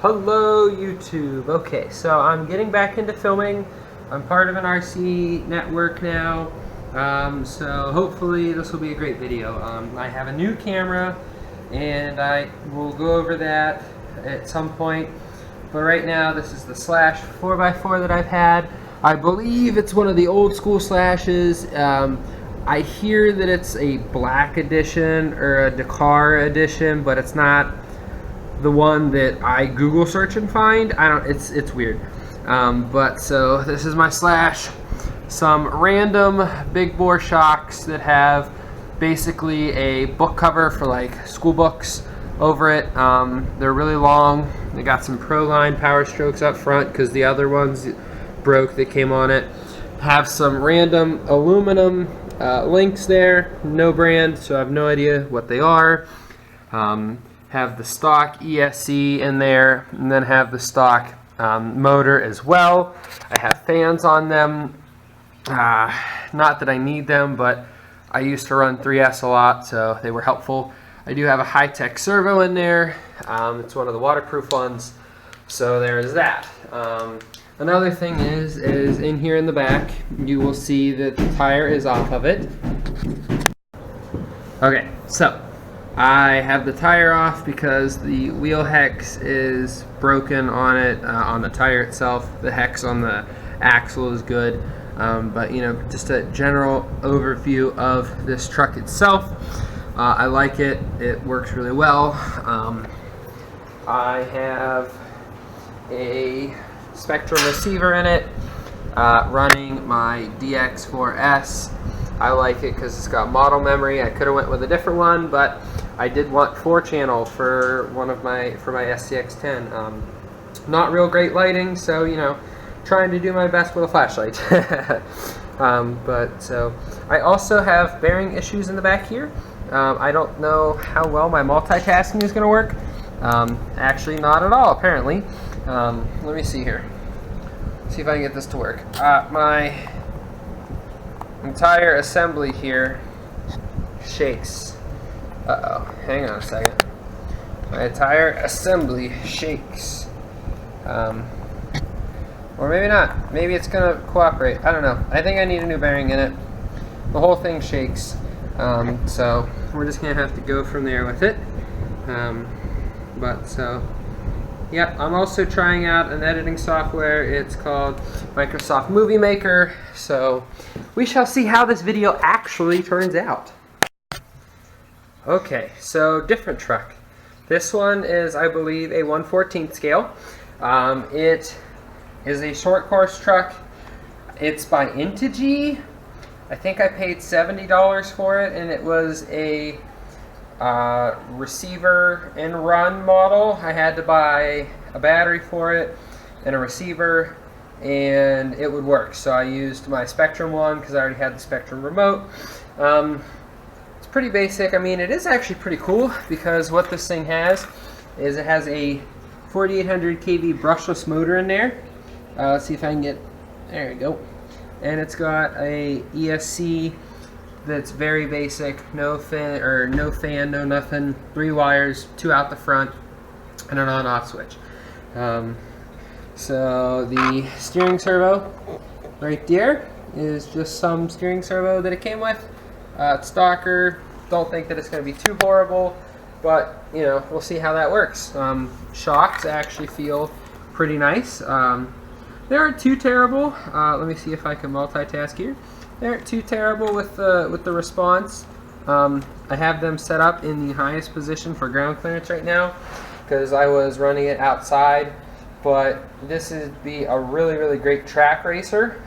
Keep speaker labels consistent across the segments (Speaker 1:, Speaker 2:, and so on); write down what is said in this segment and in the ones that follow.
Speaker 1: Hello YouTube. Okay, so I'm getting back into filming. I'm part of an RC network now, so hopefully this will be a great video. I have a new camera and I will go over that at some point, but right now this is the Slash 4x4 that I've had. I believe it's one of the old school Slashes. I hear that it's a black edition or a Dakar edition, but it's not the one that I Google search and find. It's weird. But so this is my Slash. Some random big bore shocks that have basically a book cover for like school books over it. They're really long. They got some Proline Power Strokes up front because the other ones broke that came on it. Have some random aluminum links there, no brand, so I have no idea what they are. Have the stock ESC in there, and then have the stock motor as well. I have fans on them. Not that I need them, but I used to run 3S a lot, so they were helpful. I do have a Hi-Tech servo in there. It's one of the waterproof ones, so there's that. Another thing is in here in the back, you will see that the tire is off of it. Okay, so I have the tire off because the wheel hex is broken on it, on the tire itself. The hex on the axle is good, but you know, just a general overview of this truck itself. I like it. It works really well. I have a Spektrum receiver in it, running my DX4S. I like it because it's got model memory. I could have went with a different one, but I did want 4-channel for my SCX10. Not real great lighting, so you know, trying to do my best with a flashlight. But so I also have bearing issues in the back here. I don't know how well my multitasking is going to work. Actually, not at all, apparently. Let me see here. See if I can get this to work. My entire assembly here shakes. Uh-oh, hang on a second. My entire assembly shakes. Or maybe not. Maybe it's gonna cooperate. I don't know. I think I need a new bearing in it. The whole thing shakes. So we're just gonna have to go from there with it. Yep, I'm also trying out an editing software. It's called Microsoft Movie Maker. So we shall see how this video actually turns out. Okay, so different truck. This one is, I believe, a 1/14 scale. It is a short course truck. It's by Integy. I think I paid $70 for it, and it was a receiver and run model. I had to buy a battery for it and a receiver, and it would work. So I used my Spektrum one because I already had the Spektrum remote. It's pretty basic. I mean, it is actually pretty cool because what this thing has is it has a 4800 kV brushless motor in there. Let's see if I can get, there we go. And it's got a ESC that's very basic, no fan, no nothing, 3 wires, 2 out the front, and an on-off switch. So the steering servo right there is just some steering servo that it came with. It's stocker. Don't think that it's going to be too horrible, but you know, we'll see how that works. Shocks actually feel pretty nice. They aren't too terrible. Let me see if I can multitask here. They aren't too terrible with the response. I have them set up in the highest position for ground clearance right now because I was running it outside. But this would be a really, really great track racer.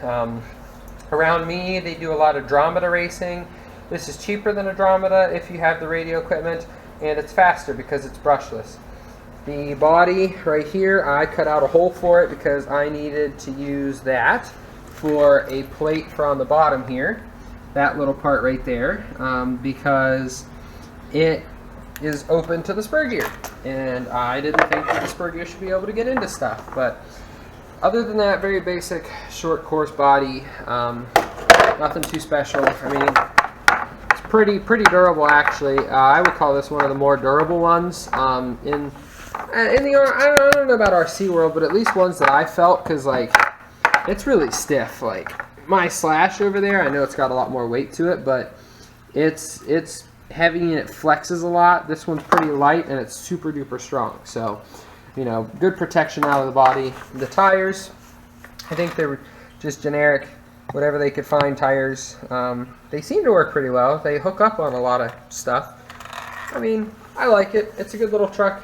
Speaker 1: Around me, they do a lot of Andromeda racing. This is cheaper than Andromeda if you have the radio equipment, and it's faster because it's brushless. The body right here, I cut out a hole for it because I needed to use that for a plate for on the bottom here, that little part right there, because it is open to the spur gear, and I didn't think that the spur gear should be able to get into stuff. But other than that, very basic short course body, nothing too special. I mean, it's pretty durable actually. I would call this one of the more durable ones in in the I don't know about RC World, but at least ones that I felt, because like it's really stiff. Like my Slash over there, I know it's got a lot more weight to it, but it's heavy and it flexes a lot. This one's pretty light and it's super duper strong. So, you know, good protection out of the body. The tires, I think they're just generic, whatever they could find tires. They seem to work pretty well. They hook up on a lot of stuff. I mean, I like it. It's a good little truck.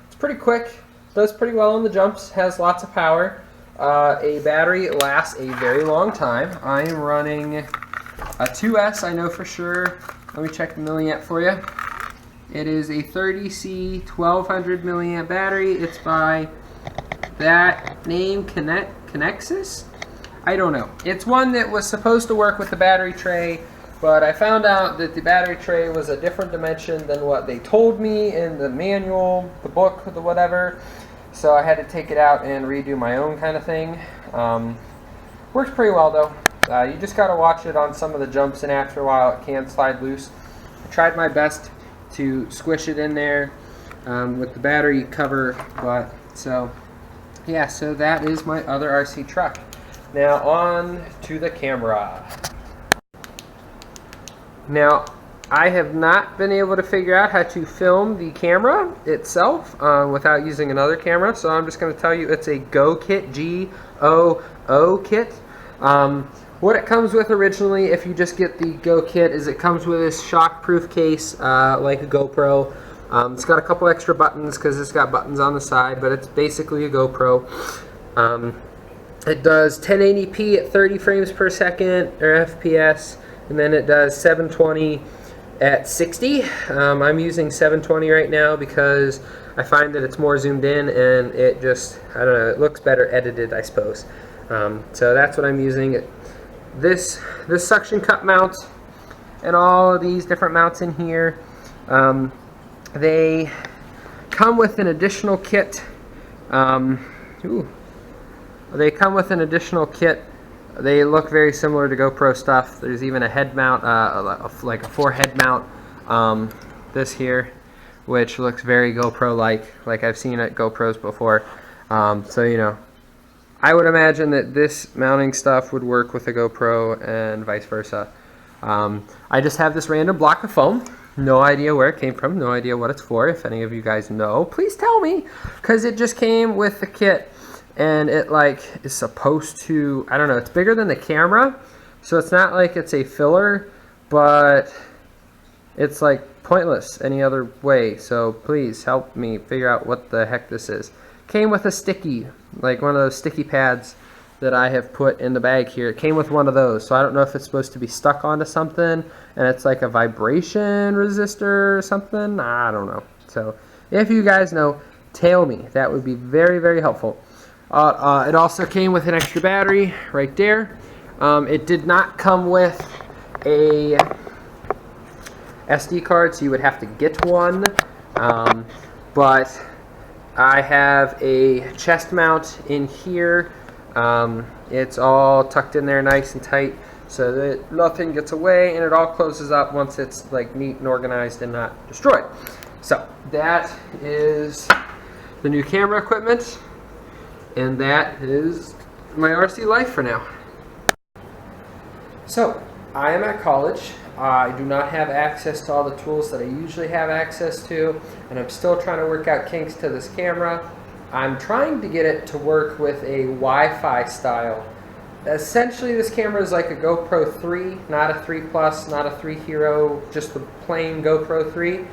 Speaker 1: It's pretty quick. Does pretty well on the jumps. Has lots of power. A battery lasts a very long time. I'm running a 2S, I know for sure. Let me check the milliamp for you. It is a 30C 1200 milliamp battery. It's by that name, Conexus? I don't know. It's one that was supposed to work with the battery tray, but I found out that the battery tray was a different dimension than what they told me in the manual, the book, the whatever. So I had to take it out and redo my own kind of thing. Works pretty well though. You just got to watch it on some of the jumps, and after a while it can slide loose. I tried my best to squish it in there with the battery cover, but so yeah, so that is my other RC truck. Now on to the camera. Now I have not been able to figure out how to film the camera itself without using another camera, so I'm just going to tell you it's a GoKit, G-O-O kit. What it comes with originally, if you just get the GoKit, is it comes with this shock-proof case like a GoPro. It's got a couple extra buttons because it's got buttons on the side, but it's basically a GoPro. It does 1080p at 30 frames per second, or FPS, and then it does 720 at 60. I'm using 720 right now because I find that it's more zoomed in and it just, I don't know, it looks better edited, I suppose. So that's what I'm using. This suction cup mount and all of these different mounts in here, they come with an additional kit. They come with an additional kit. They look very similar to GoPro stuff. There's even a head mount, like a 4-head mount, this here, which looks very GoPro-like I've seen at GoPros before. So, you know, I would imagine that this mounting stuff would work with a GoPro and vice versa. I just have this random block of foam. No idea where it came from, no idea what it's for. If any of you guys know, please tell me, because it just came with the kit. And it like is supposed to, I don't know, it's bigger than the camera, so it's not like it's a filler, but it's like pointless any other way. So please help me figure out what the heck this is. Came with a sticky, like one of those sticky pads that I have put in the bag here. It came with one of those, so I don't know if it's supposed to be stuck onto something and it's like a vibration resistor or something. I don't know. So if you guys know, tell me. That would be very, very helpful. It also came with an extra battery right there. It did not come with a SD card, so you would have to get one. But I have a chest mount in here. It's all tucked in there nice and tight so that nothing gets away, and it all closes up once it's like neat and organized and not destroyed. So that is the new camera equipment. And that is my RC life for now. So, I am at college. I do not have access to all the tools that I usually have access to, and I'm still trying to work out kinks to this camera. I'm trying to get it to work with a Wi-Fi style. Essentially, this camera is like a GoPro 3, not a 3 Plus, not a 3 Hero, just the plain GoPro 3.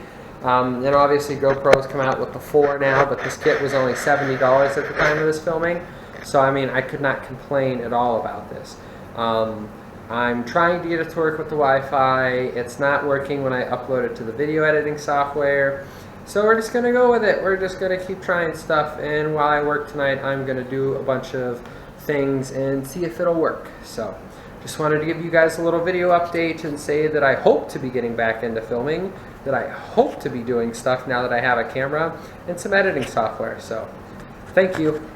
Speaker 1: And obviously GoPro's come out with the 4 now, but this kit was only $70 at the time of this filming. So I mean, I could not complain at all about this. I'm trying to get it to work with the Wi-Fi. It's not working when I upload it to the video editing software. So we're just going to go with it. We're just going to keep trying stuff, and while I work tonight, I'm going to do a bunch of things and see if it'll work. So just wanted to give you guys a little video update and say that I hope to be getting back into filming, that I hope to be doing stuff now that I have a camera and some editing software. So thank you.